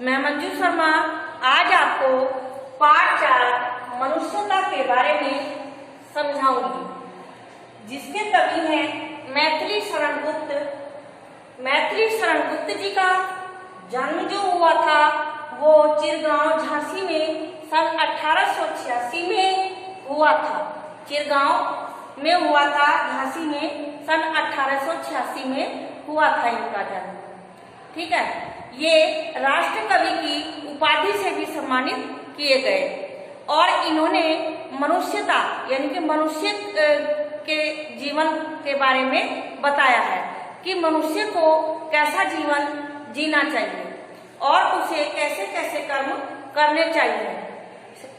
मैं मंजू शर्मा आज आपको पाठ 4 मनुष्यता के बारे में समझाऊंगी, जिसके कवि हैं मैथिली शरण गुप्त। मैथिली शरण गुप्त जी का जन्म जो हुआ था वो चिरगांव झांसी में सन 1886 में हुआ था। चिरगांव में हुआ था, झांसी में सन 1886 में हुआ था इनका जन्म। ठीक है, ये राष्ट्र कवि की उपाधि से भी सम्मानित किए गए और इन्होंने मनुष्यता यानी कि मनुष्य के जीवन के बारे में बताया है कि मनुष्य को कैसा जीवन जीना चाहिए और उसे कैसे कैसे कर्म करने चाहिए।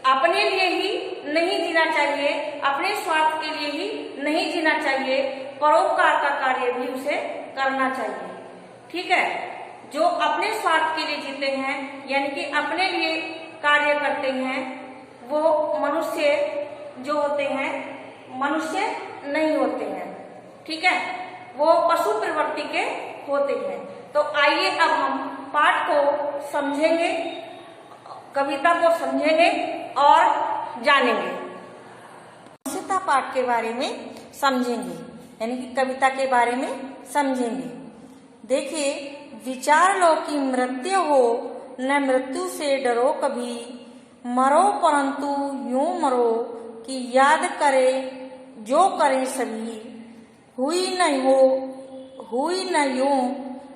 अपने लिए ही नहीं जीना चाहिए, अपने स्वार्थ के लिए ही नहीं जीना चाहिए, परोपकार का कार्य भी उसे करना चाहिए। ठीक है, जो अपने स्वार्थ के लिए जीते हैं यानी कि अपने लिए कार्य करते हैं वो मनुष्य जो होते हैं मनुष्य नहीं होते हैं। ठीक है, वो पशु प्रवृत्ति के होते हैं। तो आइए अब हम पाठ को समझेंगे, कविता को समझेंगे और जानेंगे। मनुष्यता पाठ के बारे में समझेंगे यानी कि कविता के बारे में समझेंगे। देखिए, विचार लो कि मृत्यु हो न मृत्यु से डरो कभी, मरो परंतु यूं मरो कि याद करे जो करें सभी। हुई न यूं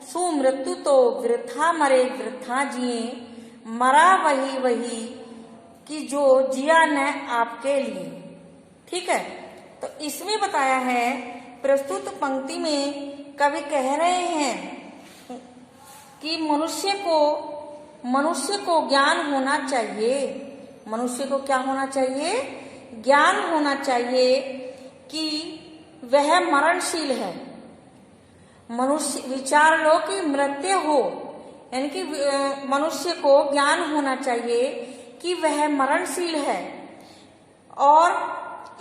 सु मृत्यु तो वृथा मरे वृथा जिए, मरा वही कि जो जिया न आपके लिए। ठीक है, तो इसमें बताया है, प्रस्तुत पंक्ति में कवि कह रहे हैं कि मनुष्य को ज्ञान होना चाहिए। मनुष्य को क्या होना चाहिए? ज्ञान होना चाहिए कि वह मरणशील है। मनुष्य विचार लो कि मृत्यु हो यानी कि मनुष्य को ज्ञान होना चाहिए कि वह मरणशील है और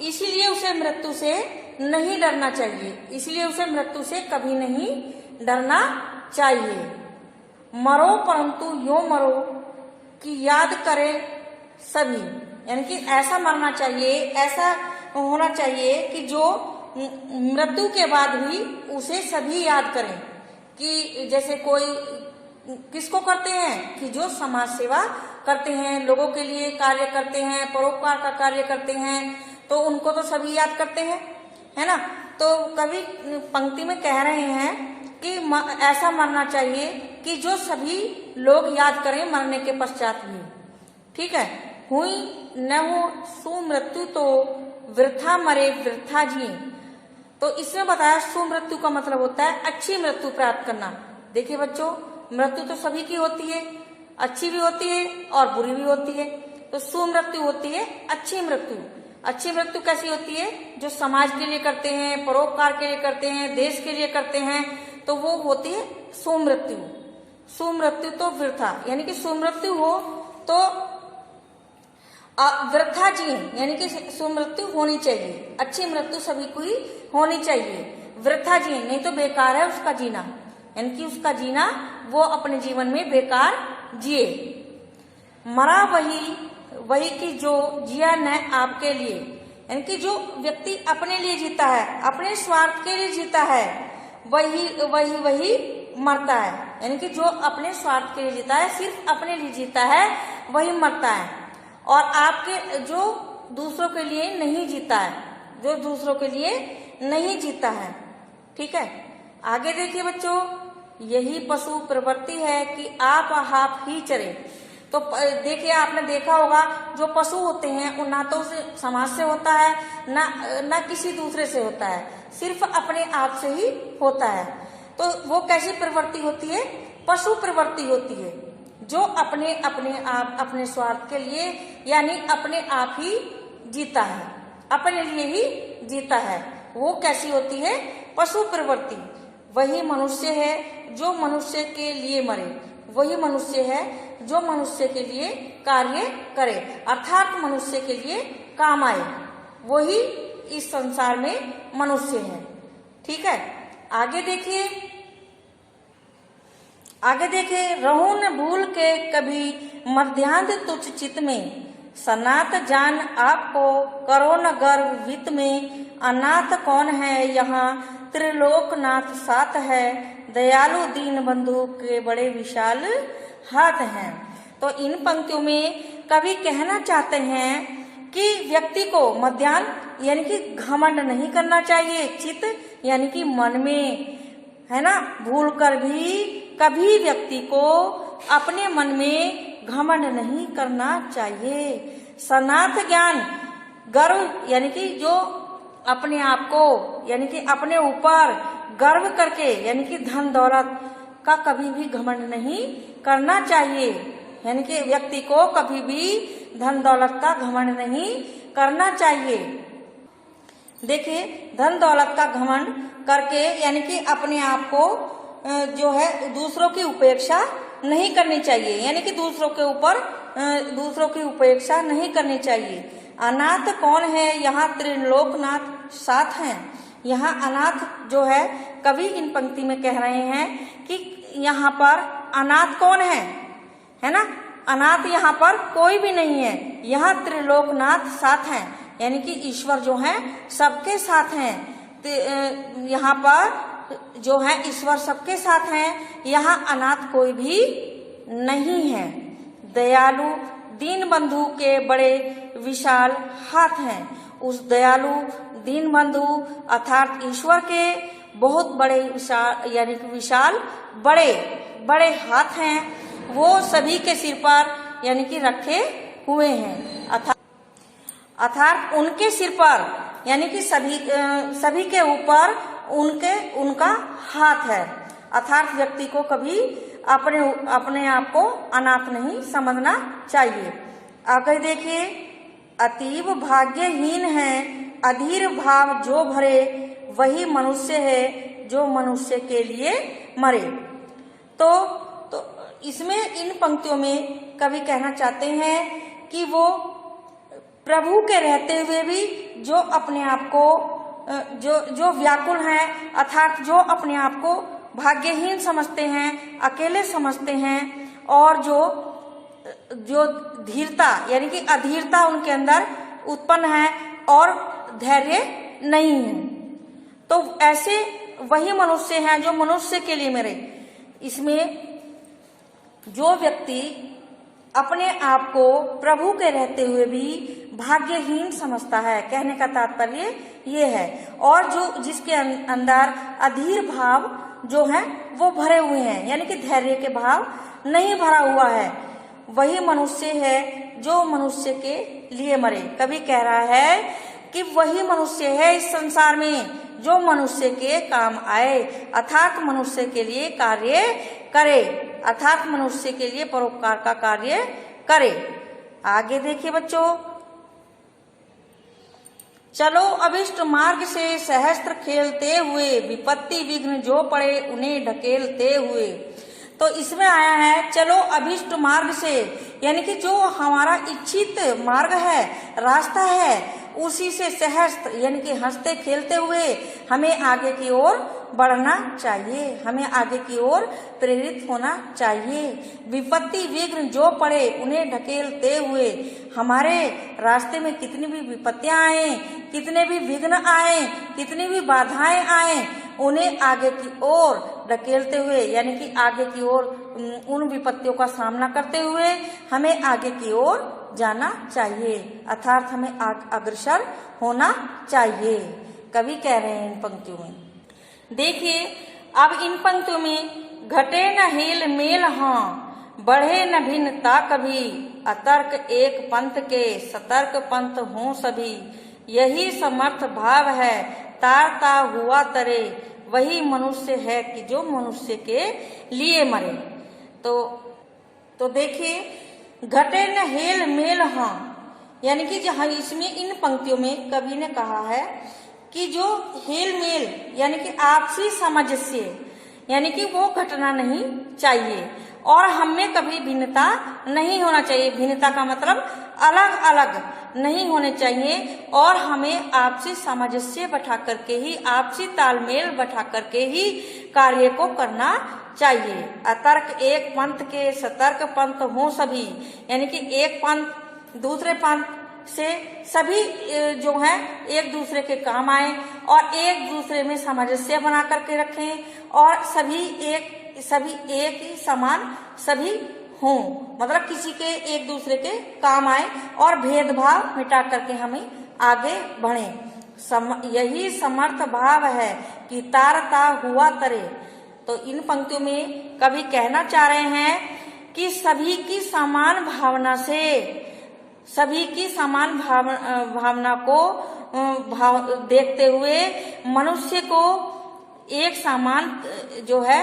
इसीलिए उसे मृत्यु से नहीं डरना चाहिए। इसलिए उसे मृत्यु से कभी नहीं डरना चाहिए। मरो परंतु यो मरो कि याद करे सभी यानी कि ऐसा मरना चाहिए, ऐसा होना चाहिए कि जो मृत्यु के बाद भी उसे सभी याद करें। कि जैसे कोई किसको करते हैं कि जो समाज सेवा करते हैं, लोगों के लिए कार्य करते हैं, परोपकार का कार्य करते हैं, तो उनको तो सभी याद करते हैं, है ना। तो कवि पंक्ति में कह रहे हैं कि ऐसा मरना चाहिए कि जो सभी लोग याद करें मरने के पश्चात भी। ठीक है, हुई न हो सु मृत्यु तो वृथा मरे वृथा जिए। तो इसमें बताया सुमृत्यु का मतलब होता है अच्छी मृत्यु प्राप्त करना। देखिए बच्चों, मृत्यु तो सभी की होती है, अच्छी भी होती है और बुरी भी होती है। तो सुमृत्यु होती है अच्छी मृत्यु। अच्छी मृत्यु कैसी होती है? जो समाज के लिए करते हैं, परोपकार के लिए करते हैं, देश के लिए करते हैं, तो वो होती है सुमृत्यु। सुमृत्यु तो वृथा यानी कि सुमृत्यु हो तो वृथा जिए यानी कि सुमृत्यु होनी चाहिए। अच्छी मृत्यु सभी को ही होनी चाहिए। वृथा जिए नहीं तो बेकार है उसका जीना, यानी कि उसका जीना वो अपने जीवन में बेकार जिए। मरा वही कि जो जिया न आपके लिए यानी कि जो व्यक्ति अपने लिए जीता है, अपने स्वार्थ के लिए जीता है, वही मरता है। यानी कि जो अपने स्वार्थ के लिए जीता है, सिर्फ अपने लिए जीता है, वही मरता है। और आपके जो दूसरों के लिए नहीं जीता है, जो दूसरों के लिए नहीं जीता है। ठीक है, आगे देखिए बच्चों, यही पशु प्रवृत्ति है कि आप ही चरे। तो देखिए, आपने देखा होगा जो पशु होते हैं वो ना तो समाज से होता है ना किसी दूसरे से होता है, सिर्फ अपने आप से ही होता है। तो वो कैसी प्रवृत्ति होती है? पशु प्रवृत्ति होती है, जो अपने आप अपने स्वार्थ के लिए यानी अपने आप ही जीता है, अपने लिए ही जीता है। वो कैसी होती है? पशु प्रवृत्ति। वही मनुष्य है जो मनुष्य के लिए मरे, वही मनुष्य है जो मनुष्य के लिए कार्य करे, अर्थात मनुष्य के लिए काम आए, वही इस संसार में मनुष्य है। ठीक है, आगे देखिए, आगे देखे, रहूं न भूल के कभी मध्यांत तुच्छ चित में, सनात जान आपको करो न गर्व वित्त में, अनाथ कौन है यहाँ त्रिलोकनाथ साथ है, दयालु दीन बंधु के बड़े विशाल हाथ हैं। तो इन पंक्तियों में कवि कहना चाहते हैं कि व्यक्ति को मध्याह्न यानी कि घमंड नहीं करना चाहिए, चित यानी कि मन में, है ना, भूल कर भी कभी व्यक्ति को अपने मन में घमंड नहीं करना चाहिए। सनाथ ज्ञान, गर्व यानी कि जो अपने आप को यानी कि अपने ऊपर गर्व करके यानी कि धन दौलत का कभी भी घमंड नहीं करना चाहिए, यानी कि व्यक्ति को कभी भी धन दौलत का घमंड नहीं करना चाहिए। देखिए, धन दौलत का घमंड करके यानी कि अपने आप को जो है दूसरों की उपेक्षा नहीं करनी चाहिए, यानी कि दूसरों के ऊपर दूसरों की उपेक्षा नहीं करनी चाहिए। अनाथ कौन है यहाँ त्रिलोकनाथ साथ हैं। यहाँ अनाथ जो है कवि इन पंक्ति में कह रहे हैं कि यहाँ पर अनाथ कौन है ना, अनाथ यहाँ पर कोई भी नहीं है, यहाँ त्रिलोकनाथ साथ हैं, यानी कि ईश्वर जो है सबके साथ हैं। यहाँ पर जो है ईश्वर सबके साथ हैं, यहाँ अनाथ कोई भी नहीं है। दयालु दीन बंधु के बड़े विशाल हाथ हैं। उस दयालु दीन बंधु अर्थात ईश्वर के बहुत बड़े विशाल यानी कि विशाल बड़े बड़े हाथ हैं, वो सभी के सिर पर यानी कि रखे हुए हैं। अर्थात उनके सिर पर यानी कि सभी के ऊपर उनका हाथ है। अर्थात व्यक्ति को कभी अपने आप को अनाथ नहीं समझना चाहिए। आगे देखिए, अतीब भाग्यहीन है अधीर भाव जो भरे, वही मनुष्य है जो मनुष्य के लिए मरे। तो इसमें इन पंक्तियों में कवि कहना चाहते हैं कि वो प्रभु के रहते हुए भी जो अपने आप को जो व्याकुल हैं, अर्थात जो अपने आप को भाग्यहीन समझते हैं, अकेले समझते हैं, और जो धीरता यानी कि अधीरता उनके अंदर उत्पन्न है और धैर्य नहीं है, तो ऐसे वही मनुष्य हैं जो मनुष्य के लिए मरे। इसमें जो व्यक्ति अपने आप को प्रभु के रहते हुए भी भाग्यहीन समझता है, कहने का तात्पर्य ये है, और जो जिसके अंदर अधीर भाव जो है वो भरे हुए हैं, यानी कि धैर्य के भाव नहीं भरा हुआ है, वही मनुष्य है जो मनुष्य के लिए मरे। कवि कह रहा है कि वही मनुष्य है इस संसार में जो मनुष्य के काम आए, अर्थात मनुष्य के लिए कार्य करे, अर्थात मनुष्य के लिए परोपकार का कार्य करे। आगे देखिए बच्चों, चलो अभिष्ट मार्ग से सहस्त्र खेलते हुए, विपत्ति विघ्न जो पड़े उन्हें ढकेलते हुए। तो इसमें आया है चलो अभिष्ट मार्ग से, यानी कि जो हमारा इच्छित मार्ग है, रास्ता है, उसी से सहस्त्र यानी कि हंसते खेलते हुए हमें आगे की ओर बढ़ना चाहिए, हमें आगे की ओर प्रेरित होना चाहिए। विपत्ति विघ्न जो पड़े उन्हें ढकेलते हुए, हमारे रास्ते में कितनी भी विपत्तियां आए, कितने भी विघ्न आए, कितनी भी बाधाएं आए, उन्हें आगे की ओर ढकेलते हुए यानी कि आगे की ओर उन विपत्तियों का सामना करते हुए हमें आगे की ओर जाना चाहिए, अर्थात हमें अग्रसर होना चाहिए, कवि कह रहे हैं इन पंक्तियों में। देखिए अब इन पंक्तियों में घटे न हेल मेल हाँ, बढ़े न भिन्नता कभी, अतर्क एक पंथ के सतर्क पंथ हों सभी, यही समर्थ भाव है तारता हुआ तरे, वही मनुष्य है कि जो मनुष्य के लिए मरे। तो देखिए घटे न हेल मेल हाँ, यानी कि जहाँ इसमें इन पंक्तियों में कवि ने कहा है कि जो हेल मेल यानी कि आपसी समझ से यानी कि वो घटना नहीं चाहिए, और हम में कभी भिन्नता नहीं होना चाहिए। भिन्नता का मतलब अलग अलग नहीं होने चाहिए और हमें आपसी सामंजस्य बैठा करके ही, आपसी तालमेल बैठा करके ही कार्य को करना चाहिए। अतर्क एक पंथ के सतर्क पंथ हो सभी, यानी कि एक पंथ दूसरे पंथ से सभी जो है एक दूसरे के काम आए और एक दूसरे में सामंजस्य बना करके रखें और सभी एक ही समान सभी हों, मतलब किसी के एक दूसरे के काम आए और भेदभाव मिटा करके हमें आगे बढ़ें। यही समर्थ भाव है कि तारता हुआ तरे। तो इन पंक्तियों में कवि कहना चाह रहे हैं कि सभी की समान भावना से, सभी की समान भावना को देखते हुए मनुष्य को एक समान जो है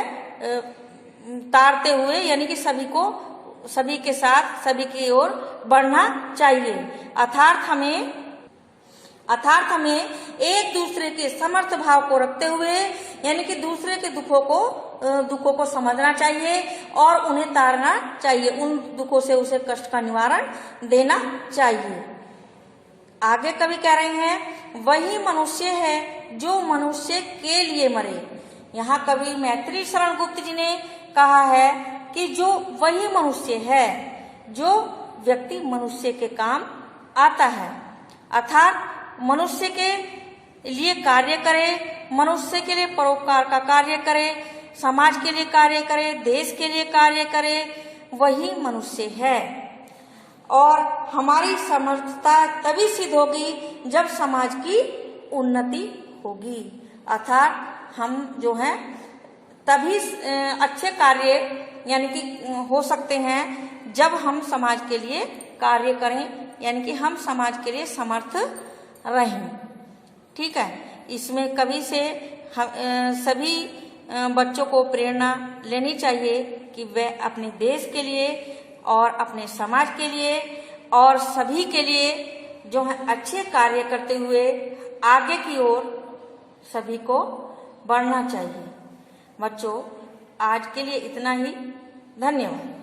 तारते हुए, यानी कि सभी के साथ सभी की ओर बढ़ना चाहिए। अर्थात हमें एक दूसरे के समर्थ भाव को रखते हुए, यानी कि दूसरे के दुखों को समझना चाहिए और उन्हें तारना चाहिए, उन दुखों से उसे कष्ट का निवारण देना चाहिए। आगे कवि कह रहे हैं, वही मनुष्य है जो मनुष्य के लिए मरे। यहाँ कवि मैथिली शरण गुप्त जी ने कहा है कि जो वही मनुष्य है जो व्यक्ति मनुष्य के काम आता है, अर्थात मनुष्य के लिए कार्य करे, मनुष्य के लिए परोपकार का कार्य करे, समाज के लिए कार्य करे, देश के लिए कार्य करे, वही मनुष्य है। और हमारी समर्थता तभी सिद्ध होगी जब समाज की उन्नति होगी, अर्थात हम जो है तभी अच्छे कार्य यानी कि हो सकते हैं जब हम समाज के लिए कार्य करें, यानी कि हम समाज के लिए समर्थ रहें। ठीक है, इसमें कवि से सभी बच्चों को प्रेरणा लेनी चाहिए कि वे अपने देश के लिए और अपने समाज के लिए और सभी के लिए जो है अच्छे कार्य करते हुए आगे की ओर सभी को बढ़ना चाहिए। बच्चों, आज के लिए इतना ही। धन्यवाद।